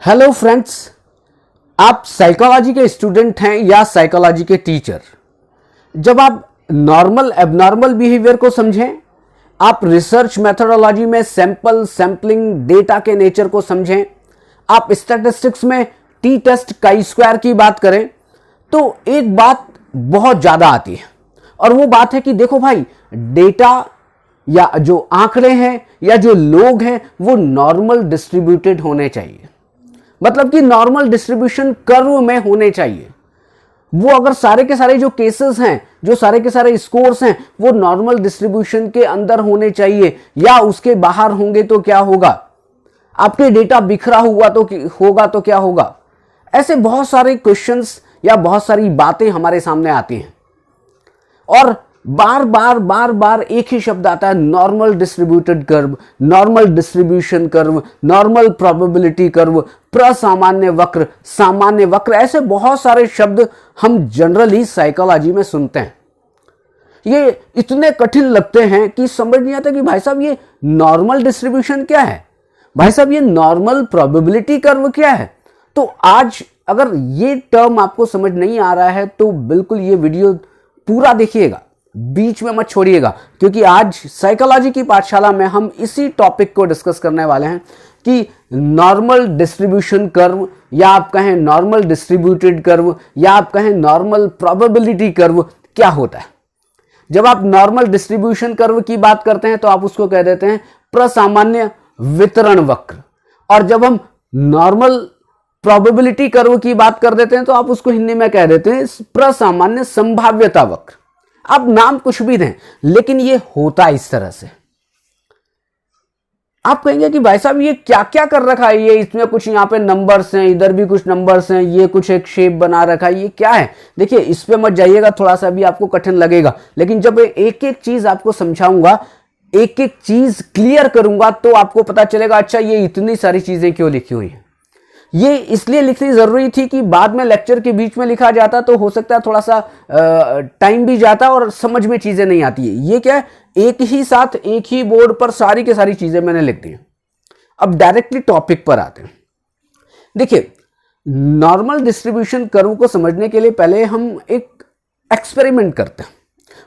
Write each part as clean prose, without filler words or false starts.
Hello friends, आप psychology के student हैं या साइकोलॉजी के टीचर। जब आप नॉर्मल एबनॉर्मल बिहेवियर को समझें, आप रिसर्च मेथोडोलॉजी में सैंपल सैंपलिंग डेटा के नेचर को समझें, आप स्टैटिस्टिक्स में टी टेस्ट काई स्क्वायर की बात करें, तो एक बात बहुत ज्यादा आती है और वो बात है कि देखो भाई, डेटा या जो आंकड़े हैं या जो लोग हैं वो नॉर्मल डिस्ट्रीब्यूटेड होने चाहिए। मतलब कि नॉर्मल डिस्ट्रीब्यूशन कर्व में होने चाहिए। वो अगर सारे के सारे जो केसेस हैं, जो सारे के सारे स्कोर्स हैं, वो नॉर्मल डिस्ट्रीब्यूशन के अंदर होने चाहिए या उसके बाहर होंगे तो क्या होगा, आपके डेटा बिखरा हुआ तो क्या होगा। ऐसे बहुत सारे क्वेश्चंस या बहुत सारी बातें हमारे सामने आती हैं और बार बार एक ही शब्द आता है, normal distributed curve, normal distribution curve, normal probability curve, प्रसामान्य वक्र, सामान्य वक्र। ऐसे बहुत सारे शब्द हम जनरली साइकोलॉजी में सुनते हैं। ये इतने कठिन लगते हैं कि समझ नहीं आता कि भाई साहब ये नॉर्मल डिस्ट्रीब्यूशन क्या है, भाई साहब ये नॉर्मल प्रोबेबिलिटी कर्व क्या है। तो आज अगर ये टर्म आपको समझ नहीं आ रहा है तो बिल्कुल ये वीडियो पूरा देखिएगा, बीच में मत छोड़िएगा, क्योंकि आज साइकोलॉजी की पाठशाला में हम इसी टॉपिक को डिस्कस करने वाले हैं कि नॉर्मल डिस्ट्रीब्यूशन कर्व, या आप कहें नॉर्मल डिस्ट्रीब्यूटेड कर्व, या आप कहें नॉर्मल प्रोबेबिलिटी कर्व क्या होता है। जब आप नॉर्मल डिस्ट्रीब्यूशन कर्व की बात करते हैं तो आप उसको कह देते हैं प्रसामान्य वितरण वक्र, और जब हम नॉर्मल प्रोबेबिलिटी कर्व की बात कर देते हैं तो आप उसको हिंदी में कह देते हैं प्रसामान्य संभाव्यता वक्र। आप नाम कुछ भी दें, लेकिन ये होता इस तरह से। आप कहेंगे कि भाई साहब ये क्या क्या कर रखा है, ये इसमें कुछ यहाँ पे नंबर्स हैं, इधर भी कुछ नंबर्स हैं, ये कुछ एक शेप बना रखा है, ये क्या है। देखिए, इस पे मत जाइएगा, थोड़ा सा भी आपको कठिन लगेगा, लेकिन जब एक एक चीज आपको समझाऊंगा, एक एक चीज क्लियर करूंगा, तो आपको पता चलेगा अच्छा ये इतनी सारी चीजें क्यों लिखी हुई है। ये इसलिए लिखनी जरूरी थी कि बाद में लेक्चर के बीच में लिखा जाता तो हो सकता है थोड़ा सा टाइम भी जाता और समझ में चीजें नहीं आती है। ये क्या है, एक ही साथ एक ही बोर्ड पर सारी की सारी चीजें मैंने लिख दी। अब डायरेक्टली टॉपिक पर आते हैं। देखिए, नॉर्मल डिस्ट्रीब्यूशन कर्व को समझने के लिए पहले हम एक एक्सपेरिमेंट करते हैं।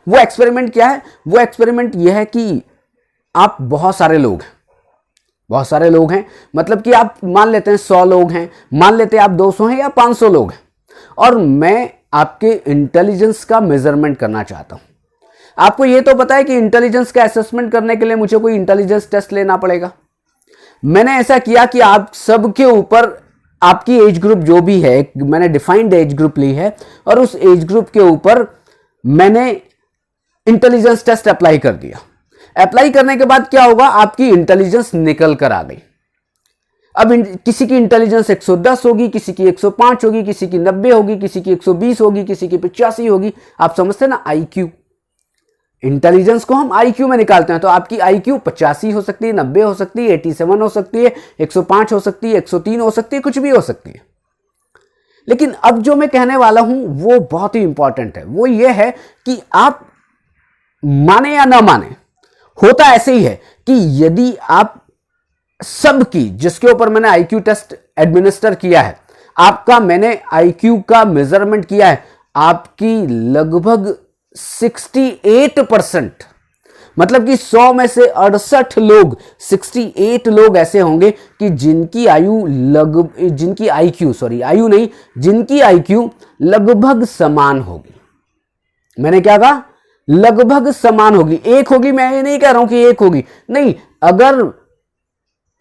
वो एक्सपेरिमेंट क्या है? वो एक्सपेरिमेंट यह है कि आप बहुत सारे लोग हैं, मतलब कि आप मान लेते हैं 100 लोग हैं, मान लेते हैं आप 200 हैं या 500 लोग हैं, और मैं आपके इंटेलिजेंस का मेजरमेंट करना चाहता हूं। आपको यह तो पता है कि इंटेलिजेंस का असेसमेंट करने के लिए मुझे कोई इंटेलिजेंस टेस्ट लेना पड़ेगा। मैंने ऐसा किया कि आप सबके ऊपर आपकी एज ग्रुप जो भी है, मैंने डिफाइंड एज ग्रुप ली है, और उस एज ग्रुप के ऊपर मैंने इंटेलिजेंस टेस्ट अप्लाई कर दिया। अप्लाई करने के बाद क्या होगा, आपकी इंटेलिजेंस निकल कर आ गई। अब किसी की इंटेलिजेंस 110 होगी, किसी की 105 होगी, किसी की 90 होगी, किसी की 120 होगी, किसी की 85 होगी। आप समझते हैं ना, आईक्यू। इंटेलिजेंस को हम आईक्यू में निकालते हैं, तो आपकी आईक्यू 85 हो सकती है, 90 हो सकती है, 87 हो सकती है, 105 हो सकती है, 103 हो सकती है, कुछ भी हो सकती है। लेकिन अब जो मैं कहने वाला हूं वो बहुत ही इंपॉर्टेंट है। वो ये है कि आप माने या ना माने, होता ऐसे ही है कि यदि आप सबकी, जिसके ऊपर मैंने आईक्यू टेस्ट एडमिनिस्टर किया है, आपका मैंने आईक्यू का मेजरमेंट किया है, आपकी लगभग 68%, मतलब कि 100 में से 68 लोग, 68 लोग ऐसे होंगे कि जिनकी आईक्यू लगभग समान होगी। मैंने क्या कहा? लगभग समान होगी। एक होगी, मैं ये नहीं कह रहा हूं कि एक होगी, नहीं। अगर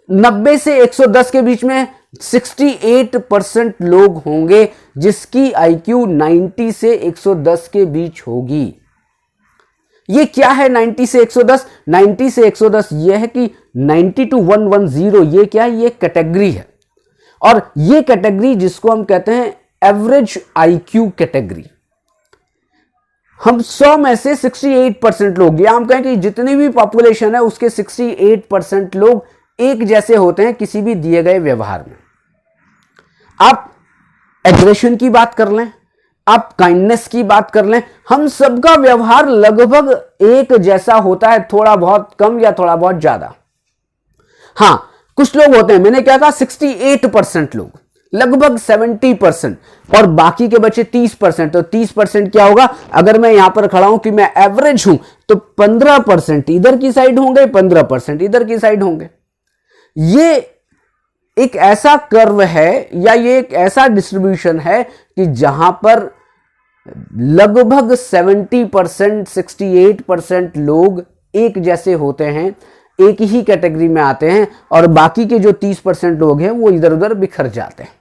90 से 110 के बीच में 68% लोग होंगे जिसकी आईक्यू 90 से 110 के बीच होगी। ये क्या है 90 से 110? 90 से 110 यह है कि 90 to 110, ये क्या है? ये कैटेगरी है, और ये कैटेगरी जिसको हम कहते हैं एवरेज आईक्यू कैटेगरी। हम 100 में से 68% लोग, या हम कहें कि जितनी भी पॉपुलेशन है उसके 68% लोग एक जैसे होते हैं किसी भी दिए गए व्यवहार में। आप एग्रेशन की बात कर लें, आप काइंडनेस की बात कर लें, हम सबका व्यवहार लगभग एक जैसा होता है, थोड़ा बहुत कम या थोड़ा बहुत ज्यादा। हां, कुछ लोग होते हैं, मैंने क्या कहा 68% लोग, लगभग 70%, और बाकी के बचे 30%। तो 30% क्या होगा, अगर मैं यहां पर खड़ा हूं कि मैं एवरेज हूं तो 15% इधर की साइड होंगे, 15% इधर की साइड होंगे। ये एक ऐसा कर्व है या ये एक ऐसा डिस्ट्रीब्यूशन है कि जहां पर लगभग 70% 68% लोग एक जैसे होते हैं, एक ही कैटेगरी में आते हैं, और बाकी के जो 30% लोग हैं वो इधर उधर बिखर जाते हैं।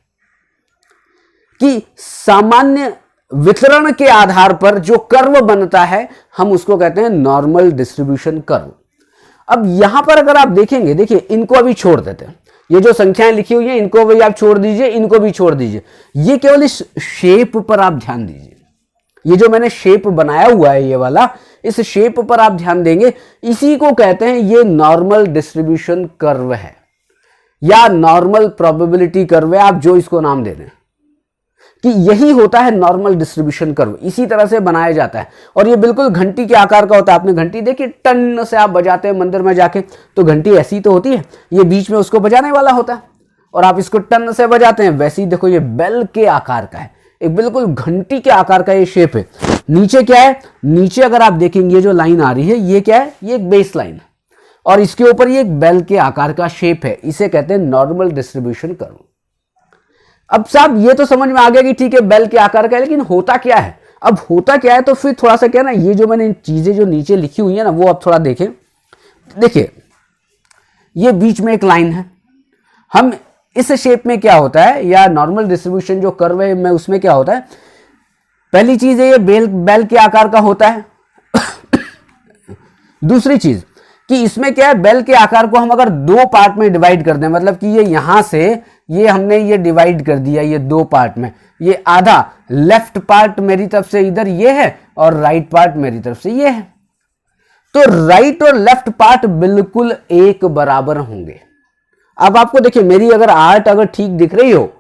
कि सामान्य वितरण के आधार पर जो कर्व बनता है हम उसको कहते हैं नॉर्मल डिस्ट्रीब्यूशन कर्व। अब यहां पर अगर आप देखेंगे, देखिए इनको अभी छोड़ देते हैं, ये जो संख्याएं लिखी हुई हैं इनको भी आप छोड़ दीजिए, इनको भी छोड़ दीजिए, ये केवल इस शेप पर आप ध्यान दीजिए। ये जो मैंने शेप बनाया हुआ है ये वाला, इस शेप पर आप ध्यान देंगे, इसी को कहते हैं ये नॉर्मल डिस्ट्रीब्यूशन कर्व है या नॉर्मल प्रोबेबिलिटी कर्व है, आप जो इसको नाम दे दें, कि यही होता है नॉर्मल डिस्ट्रीब्यूशन कर्व। इसी तरह से बनाया जाता है और ये बिल्कुल घंटी के आकार का होता है। आपने घंटी देखी, टन से आप बजाते हैं मंदिर में जाके, तो घंटी ऐसी तो होती है, ये बीच में उसको बजाने वाला होता है और आप इसको टन से बजाते हैं। वैसे ही देखो ये बेल के आकार का है, एक बिल्कुल घंटी के आकार का ये शेप है। नीचे क्या है, नीचे अगर आप देखेंगे ये जो लाइन आ रही है ये क्या है, ये एक बेस लाइन है और इसके ऊपर ये एक बेल के आकार का शेप है, इसे कहते हैं नॉर्मल डिस्ट्रीब्यूशन कर्व। अब साहब ये तो समझ में आ गया कि ठीक है बेल के आकार का है, लेकिन होता क्या है, अब होता क्या है, तो फिर थोड़ा सा क्या ना, ये जो मैंने चीजें जो नीचे लिखी हुई है ना वो आप थोड़ा देखें। देखिए ये बीच में एक लाइन है, हम इस शेप में क्या होता है, या नॉर्मल डिस्ट्रीब्यूशन जो कर्व है में उसमें क्या होता है, पहली चीज है ये बेल के आकार का होता है। दूसरी चीज कि इसमें क्या है, बेल के आकार को हम अगर दो पार्ट में डिवाइड कर दें, मतलब कि ये यहां से ये हमने ये डिवाइड कर दिया ये दो पार्ट में, ये आधा लेफ्ट पार्ट मेरी तरफ से इधर ये है और राइट पार्ट मेरी तरफ से ये है, तो राइट और लेफ्ट पार्ट बिल्कुल एक बराबर होंगे। अब आपको देखिए मेरी अगर आर्ट अगर ठीक दिख रही हो,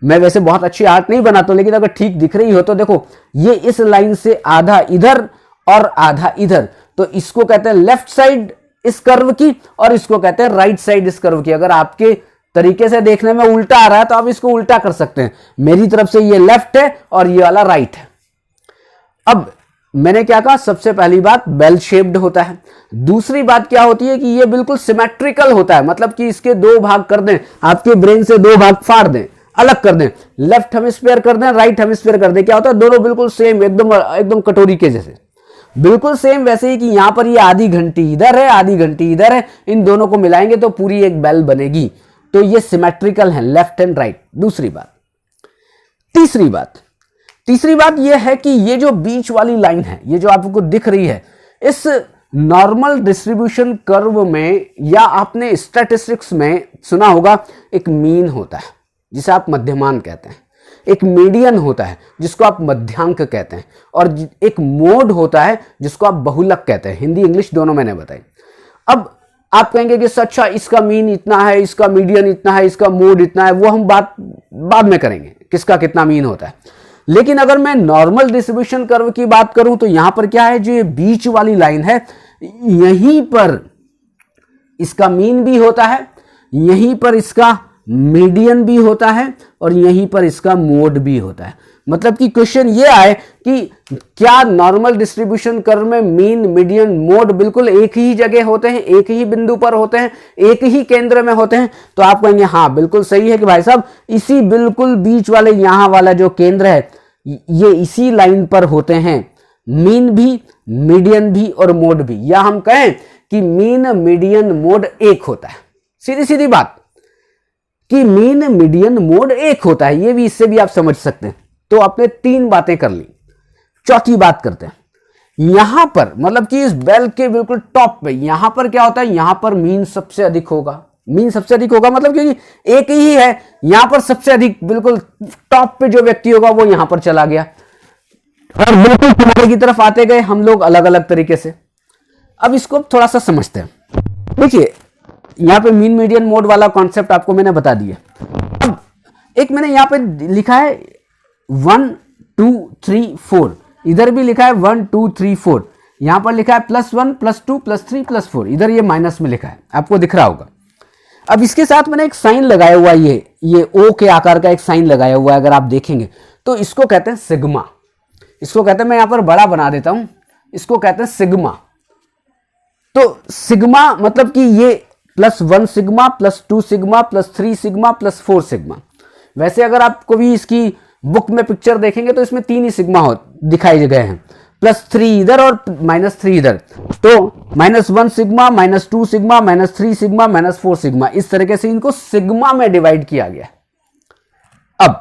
मैं वैसे बहुत अच्छी आर्ट नहीं बनाता, लेकिन अगर ठीक दिख रही हो तो देखो ये इस लाइन से आधा इधर और आधा इधर, तो इसको कहते हैं लेफ्ट साइड इस कर्व की और इसको कहते हैं राइट साइड इस कर्व की। अगर आपके तरीके से देखने में उल्टा आ रहा है तो आप इसको उल्टा कर सकते हैं, मेरी तरफ से ये लेफ्ट है और ये वाला राइट है। अब मैंने क्या कहा, सबसे पहली बात बेल शेप्ड होता है। दूसरी बात क्या होती है कि ये बिल्कुल सिमेट्रिकल होता है, मतलब कि इसके दो भाग कर दें, आपके ब्रेन से दो भाग फाड़ दें, अलग कर दें, लेफ्ट हेमिस्फीयर कर दें, राइट हेमिस्फीयर कर दें, क्या होता है दोनों बिल्कुल सेम, एकदम कटोरी के जैसे, बिल्कुल सेम वैसे ही कि यहां पर ये आधी घंटी इधर है आधी घंटी इधर है, इन दोनों को मिलाएंगे तो पूरी एक बेल बनेगी, तो ये सिमेट्रिकल है लेफ्ट एंड राइट। दूसरी बात, तीसरी बात यह है कि ये जो बीच वाली लाइन है, ये जो आपको दिख रही है, इस नॉर्मल डिस्ट्रीब्यूशन कर्व में या आपने स्टैटिस्टिक्स में सुना होगा एक मीन होता है जिसे आप मध्यमान कहते हैं, एक मीडियन होता है जिसको आप मध्यांक कहते हैं, और एक मोड होता है जिसको आप बहुलक कहते हैं। हिंदी इंग्लिश दोनों मैंने बताई। अब आप कहेंगे कि अच्छा इसका मीन इतना है, इसका मीडियन इतना है, इसका मोड इतना है, वो हम बात बाद में करेंगे किसका कितना मीन होता है। लेकिन अगर मैं नॉर्मल डिस्ट्रीब्यूशन कर्व की बात करूं तो यहां पर क्या है, जो ये बीच वाली लाइन है यहीं पर इसका मीन भी होता है, यहीं पर इसका मीडियन भी होता है और यहीं पर इसका मोड भी होता है। मतलब कि क्वेश्चन ये आए कि क्या नॉर्मल डिस्ट्रीब्यूशन कर्व में मीन मीडियन मोड बिल्कुल एक ही जगह होते हैं, एक ही बिंदु पर होते हैं, एक ही केंद्र में होते हैं, तो आप कहेंगे हाँ बिल्कुल सही है कि भाई साहब इसी बिल्कुल बीच वाले यहां वाला जो केंद्र है ये इसी लाइन पर होते हैं, मीन भी मीडियन भी और मोड भी, या हम कहें कि मीन मीडियन मोड एक होता है। सीधी सीधी बात कि मीन मीडियन मोड एक होता है, ये भी इससे भी आप समझ सकते हैं। तो आपने तीन बातें कर ली। चौथी बात करते हैं, यहां पर मतलब कि इस बेल के बिल्कुल टॉप पे यहां पर क्या होता है, यहां पर मीन सबसे अधिक होगा। मीन सबसे अधिक होगा मतलब क्योंकि एक ही है, यहां पर सबसे अधिक बिल्कुल टॉप पे जो व्यक्ति होगा वो यहां पर चला गया और बिल्कुल किनारे की तरफ आते गए हम लोग अलग अलग तरीके से। अब इसको थोड़ा सा समझते हैं। देखिए यहां पे मीन मीडियन मोड वाला कॉन्सेप्ट आपको मैंने बता दिया। अब एक मैंने यहां पे लिखा है 1 2 3 4, इधर भी लिखा है 1 2 3 4, यहां पर लिखा है +1 +2 +3 +4, इधर ये माइनस में लिखा है, आपको दिख रहा होगा। अब इसके साथ मैंने एक साइन लगाया हुआ है, ये ओ के आकार का एक साइन लगाया हुआ है, अगर आप देखेंगे तो इसको कहते हैं सिग्मा। इसको कहते हैं, मैं यहां पर बड़ा बना देता हूं, इसको कहते हैं सिग्मा। तो सिग्मा मतलब कि ये +1 सिग्मा, +2 सिग्मा, +3 सिग्मा, +4 सिग्मा। वैसे अगर आप कभी इसकी बुक में पिक्चर देखेंगे तो इसमें 3 ही सिग्मा दिखाए गए हैं, +3 इधर और -3 इधर। तो -1 सिग्मा, -2 सिग्मा, -3 सिग्मा, -4 सिग्मा, इस तरीके से इनको सिग्मा में डिवाइड किया गया। अब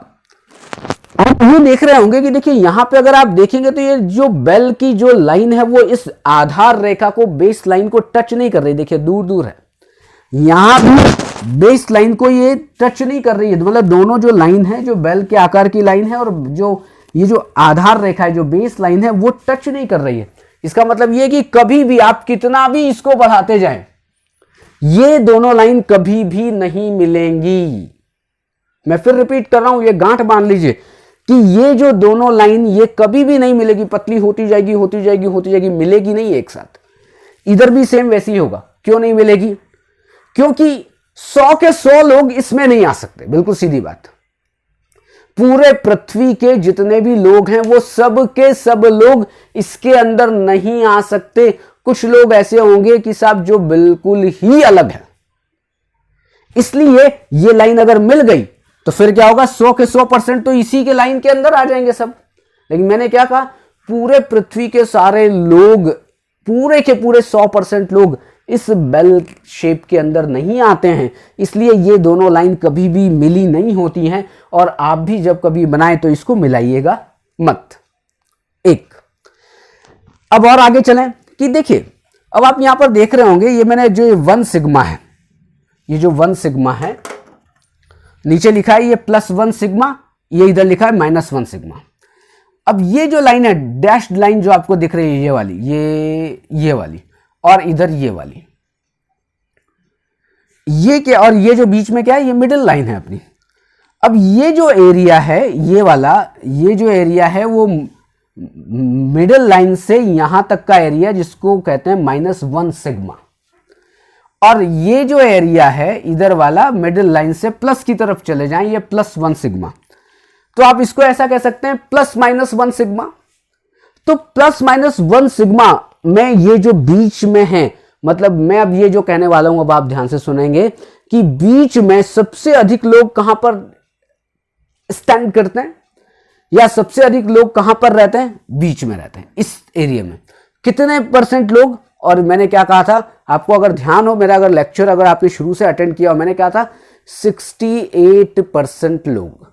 आप ये देख रहे होंगे कि देखिए यहां पे अगर आप देखेंगे तो ये जो बेल की जो लाइन है वो इस आधार रेखा को, बेस लाइन को टच नहीं कर रही। देखिए दूर दूर है, यहां भी बेस लाइन को ये टच नहीं कर रही है। मतलब दोनों जो लाइन है, जो बेल के आकार की लाइन है और जो ये जो आधार रेखा है, जो बेस लाइन है, वो टच नहीं कर रही है। इसका मतलब ये कि कभी भी आप कितना भी इसको बढ़ाते जाएं, ये दोनों लाइन कभी भी नहीं मिलेंगी। मैं फिर रिपीट कर रहा हूं, ये गांठ बांध लीजिए कि ये जो दोनों लाइन ये कभी भी नहीं मिलेगी। पतली होती जाएगी, होती जाएगी, होती जाएगी, मिलेगी नहीं एक साथ। इधर भी सेम वैसे ही होगा। क्यों नहीं मिलेगी? क्योंकि 100 के 100 लोग इसमें नहीं आ सकते। बिल्कुल सीधी बात। पूरे पृथ्वी के जितने भी लोग हैं वो सब के सब लोग इसके अंदर नहीं आ सकते। कुछ लोग ऐसे होंगे कि साहब जो बिल्कुल ही अलग है। इसलिए ये लाइन अगर मिल गई तो फिर क्या होगा, 100 के 100% तो इसी के लाइन के अंदर आ जाएंगे सब। लेकिन मैंने क्या कहा, पूरे पृथ्वी के सारे लोग, पूरे के पूरे 100% लोग इस बेल शेप के अंदर नहीं आते हैं। इसलिए ये दोनों लाइन कभी भी मिली नहीं होती हैं और आप भी जब कभी बनाएं तो इसको मिलाइएगा मत। एक अब और आगे चलें कि देखिए, अब आप यहां पर देख रहे होंगे, ये मैंने जो 1 सिग्मा है, ये जो 1 सिग्मा है, नीचे लिखा है ये +1 सिग्मा, ये इधर लिखा है -1 सिग्मा। अब ये जो लाइन है, डैश्ड लाइन जो आपको दिख रही है, ये वाली, ये वाली और इधर ये वाली, ये क्या, और ये जो बीच में क्या है, ये मिडिल लाइन है अपनी। अब ये जो एरिया है, ये वाला, ये जो एरिया है वो मिडिल लाइन से यहां तक का एरिया, जिसको कहते हैं -1 सिग्मा। और ये जो एरिया है इधर वाला, मिडिल लाइन से प्लस की तरफ चले जाएं, ये +1 सिग्मा। तो आप इसको ऐसा कह सकते हैं +-1 सिग्मा। तो +-1 सिग्मा में ये जो बीच में है, मतलब मैं अब ये जो कहने वाला हूं, अब आप ध्यान से सुनेंगे कि बीच में सबसे अधिक लोग कहां पर स्टैंड करते हैं, या सबसे अधिक लोग कहां पर रहते हैं, बीच में रहते हैं। इस एरिया में कितने % लोग, और मैंने क्या कहा था आपको, अगर ध्यान हो मेरा, अगर लेक्चर अगर आपने शुरू से अटेंड किया हो, मैंने कहा था 68% लोग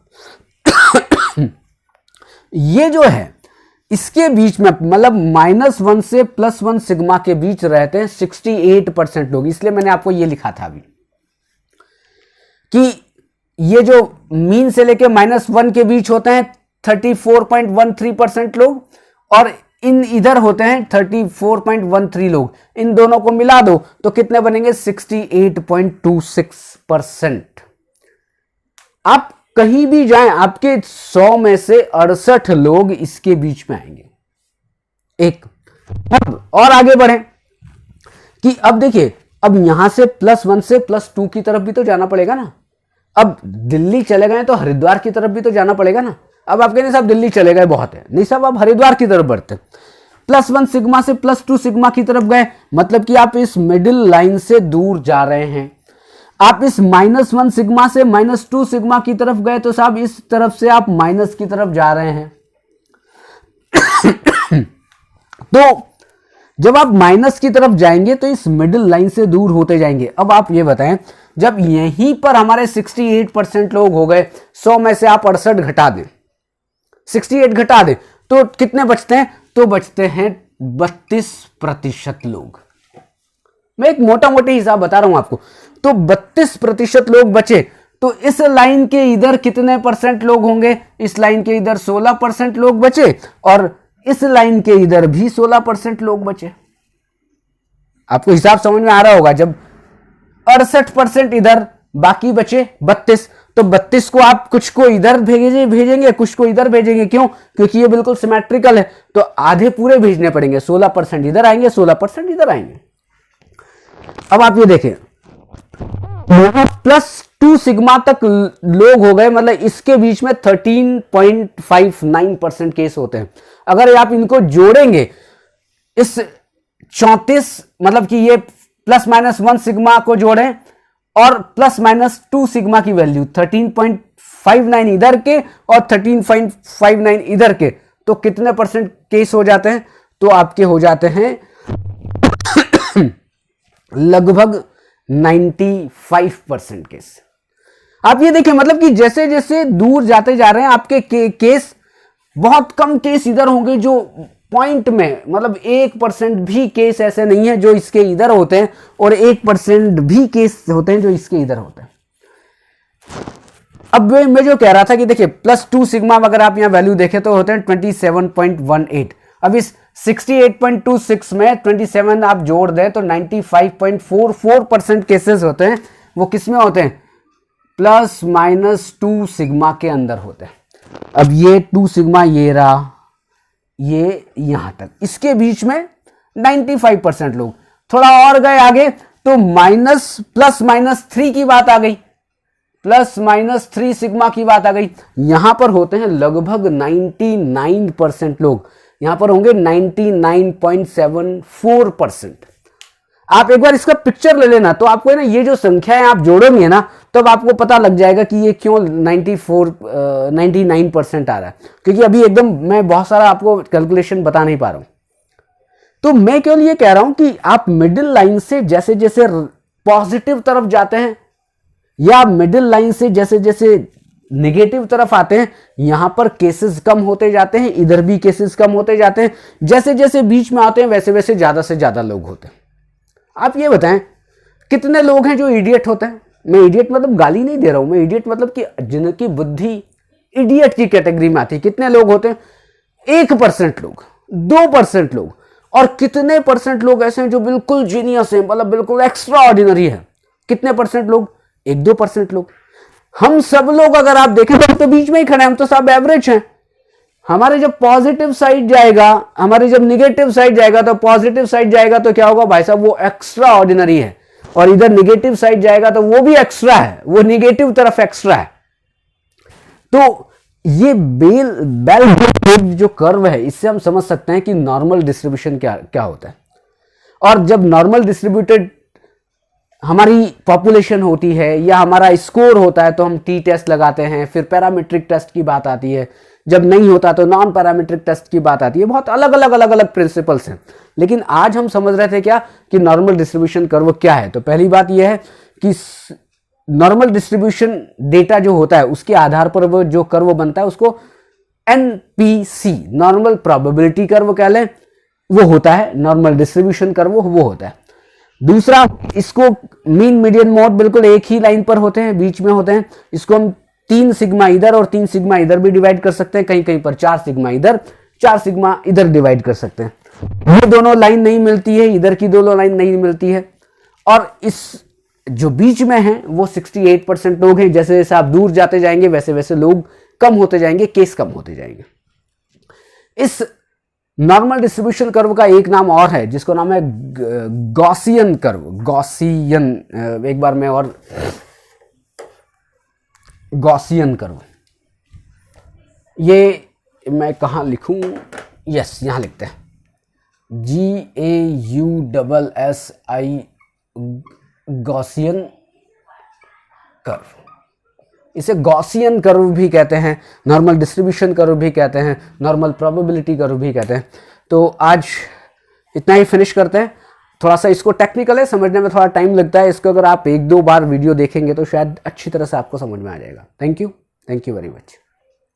ये जो है इसके बीच में, मतलब -1 से +1 सिग्मा के बीच रहते हैं 68% लोग। इसलिए मैंने आपको ये लिखा था अभी कि ये जो मीन से लेके -1 के बीच होते हैं 34.13% लोग, और इन इधर होते हैं 34.13 लोग। इन दोनों को मिला दो तो कितने बनेंगे, 68.26%। आप कहीं भी जाएं, आपके 100 में से 68 लोग इसके बीच में आएंगे। एक अब और आगे बढ़ें कि अब देखिए, अब यहां से +1 से +2 की तरफ भी तो जाना पड़ेगा ना। अब दिल्ली चले गए तो हरिद्वार की तरफ भी तो जाना पड़ेगा ना। अब आप कहने साहब दिल्ली चले गए बहुत है, नहीं साहब आप हरिद्वार की तरफ बढ़ते। +1 सिग्मा से +2 सिग्मा की तरफ गए, मतलब कि आप इस मिडिल लाइन से दूर जा रहे हैं। आप इस -1 सिग्मा से -2 सिग्मा की तरफ गए तो साहब इस तरफ से आप माइनस की तरफ जा रहे हैं। तो जब आप माइनस की तरफ जाएंगे तो इस मिडिल लाइन से दूर होते जाएंगे। अब आप ये बताएं, जब यहीं पर हमारे 68% लोग हो गए, 100 में से आप 68 घटा दें, 68 घटा दें तो कितने बचते हैं, तो बचते हैं 32% लोग। मैं एक मोटा मोटी हिसाब बता रहा हूं आपको। तो 32% लोग बचे, तो इस लाइन के इधर कितने % लोग होंगे, इस लाइन के इधर 16% लोग बचे, और इस लाइन के इधर भी 16% लोग बचे। आपको हिसाब समझ में आ रहा होगा। जब 68% इधर, बाकी बचे 32, तो 32 को आप कुछ को इधर भेजेंगे, कुछ को इधर भेजेंगे। क्यों? क्योंकि ये बिल्कुल सिमेट्रिकल है, तो आधे पूरे भेजने पड़ेंगे। 16% इधर आएंगे, 16% इधर आएंगे। अब आप ये देखें, यहाँ +2 सिग्मा तक लोग हो गए, मतलब इसके बीच में 13.59% केस होते हैं। अगर आप इनको जोड़ेंगे, इस 34 मतलब कि ये +-1 सिग्मा को जोड़ें और +-2 सिग्मा की वैल्यू 13.59 इधर के और 13.59 इधर के, तो कितने परसेंट केस हो जाते हैं? तो आपके हो जाते हैं लगभग 95% केस। आप ये देखें, मतलब कि जैसे जैसे दूर जाते जा रहे हैं आपके केस, बहुत कम केस इधर होंगे जो पॉइंट में, मतलब 1% भी केस ऐसे नहीं है जो इसके इधर होते हैं, और 1% भी केस होते हैं जो इसके इधर होते हैं। अब मैं जो कह रहा था कि देखिए +2 सिग्मा अगर आप यहां वैल्यू देखें तो होते हैं 27.18। अब इस 68.26 में 27 आप जोड़ दें तो 95.44% केसेस होते हैं, वो किस में होते हैं? +-2 सिग्मा के अंदर होते हैं। अब ये 2 सिग्मा ये रहा, ये यहां तक, इसके बीच में 95% लोग। थोड़ा और गए आगे तो +-3 की बात आ गई, +-3 सिग्मा की बात आ गई। यहां पर होते हैं लगभग 99% लोग, यहां पर होंगे 99.74%। आप एक बार इसका पिक्चर ले लेना तो आपको है ना, ये जो संख्याएं आप जोड़ोगे ना, तब आपको पता लग जाएगा कि ये क्यों 99% आ रहा है, क्योंकि अभी एकदम मैं बहुत सारा आपको कैलकुलेशन बता नहीं पा रहा हूं। तो मैं केवल ये कह रहा हूं कि आप मिडिल लाइन से जैसे जैसे पॉजिटिव तरफ जाते हैं, या मिडिल लाइन से जैसे जैसे नेगेटिव तरफ आते हैं, यहां पर केसेस कम होते जाते हैं, इधर भी केसेस कम होते जाते हैं। जैसे जैसे बीच में आते हैं वैसे वैसे ज्यादा से ज्यादा लोग होते हैं। आप ये बताएं कितने लोग हैं जो इडियट होते हैं? मैं इडियट मतलब गाली नहीं दे रहा हूं, मैं इडियट मतलब कि जिनकी बुद्धि इडियट की कैटेगरी में आती है। कितने लोग होते हैं? 1% लोग, 2% लोग। और कितने परसेंट लोग ऐसे हैं जो बिल्कुल जीनियस हैं, मतलब बिल्कुल एक्स्ट्रा ऑर्डिनरी है? कितने परसेंट लोग? 1-2% लोग। हम सब लोग अगर आप देखें तो बीच में ही खड़े हैं, हम तो सब एवरेज हैं। हमारे जब पॉजिटिव साइड जाएगा, हमारे जब निगेटिव साइड जाएगा, तो पॉजिटिव साइड जाएगा तो क्या होगा भाई साहब? वो एक्स्ट्रा ऑर्डिनरी है। और इधर निगेटिव साइड जाएगा तो वो भी एक्स्ट्रा है, वो निगेटिव तरफ एक्स्ट्रा है। तो ये बेल जो कर्व है, इससे हम समझ सकते हैं कि नॉर्मल डिस्ट्रीब्यूशन क्या होता है। और जब नॉर्मल डिस्ट्रीब्यूटेड हमारी पॉपुलेशन होती है या हमारा स्कोर होता है तो हम टी टेस्ट लगाते हैं, फिर पैरामीट्रिक टेस्ट की बात आती है, जब नहीं होता तो नॉन पैरामीट्रिक टेस्ट की बात आती है। बहुत अलग अलग प्रिंसिपल्स हैं, लेकिन आज हम समझ रहे थे क्या कि नॉर्मल डिस्ट्रीब्यूशन कर्व क्या है। तो पहली बात यह है कि नॉर्मल डिस्ट्रीब्यूशन डेटा जो होता है उसके आधार पर वो जो कर्व बनता है उसको NPC नॉर्मल प्रोबेबिलिटी कर्व कह लें, वो होता है। नॉर्मल डिस्ट्रीब्यूशन कर्व वो होता है। दूसरा, इसको मीन मीडियन मोड बिल्कुल एक ही लाइन पर होते हैं, बीच में होते हैं। इसको हम 3 सिग्मा इधर और 3 सिग्मा इधर भी डिवाइड कर सकते हैं, कहीं कहीं पर 4 सिग्मा इधर 4 सिग्मा इधर डिवाइड कर सकते हैं। ये दोनों लाइन नहीं मिलती है, इधर की दोनों लाइन नहीं मिलती है। और इस जो बीच में है वो 68% लोग हैं। जैसे जैसे आप दूर जाते जाएंगे वैसे वैसे लोग कम होते जाएंगे, केस कम होते जाएंगे। इस नॉर्मल डिस्ट्रीब्यूशन कर्व का एक नाम और है जिसको नाम है गॉसियन कर्व। गॉसियन, एक बार मैं और गॉसियन कर्व, ये मैं कहां लिखूं? यस, यहां लिखते हैं GAUSSI गॉसियन कर्व। इसे गॉसियन कर्व भी कहते हैं, नॉर्मल डिस्ट्रीब्यूशन कर्व भी कहते हैं, नॉर्मल प्रोबेबिलिटी कर्व भी कहते हैं। तो आज इतना ही फिनिश करते हैं। थोड़ा सा इसको टेक्निकल है, समझने में थोड़ा टाइम लगता है। इसको अगर आप 1-2 बार वीडियो देखेंगे तो शायद अच्छी तरह से आपको समझ में आ जाएगा। Thank you very much.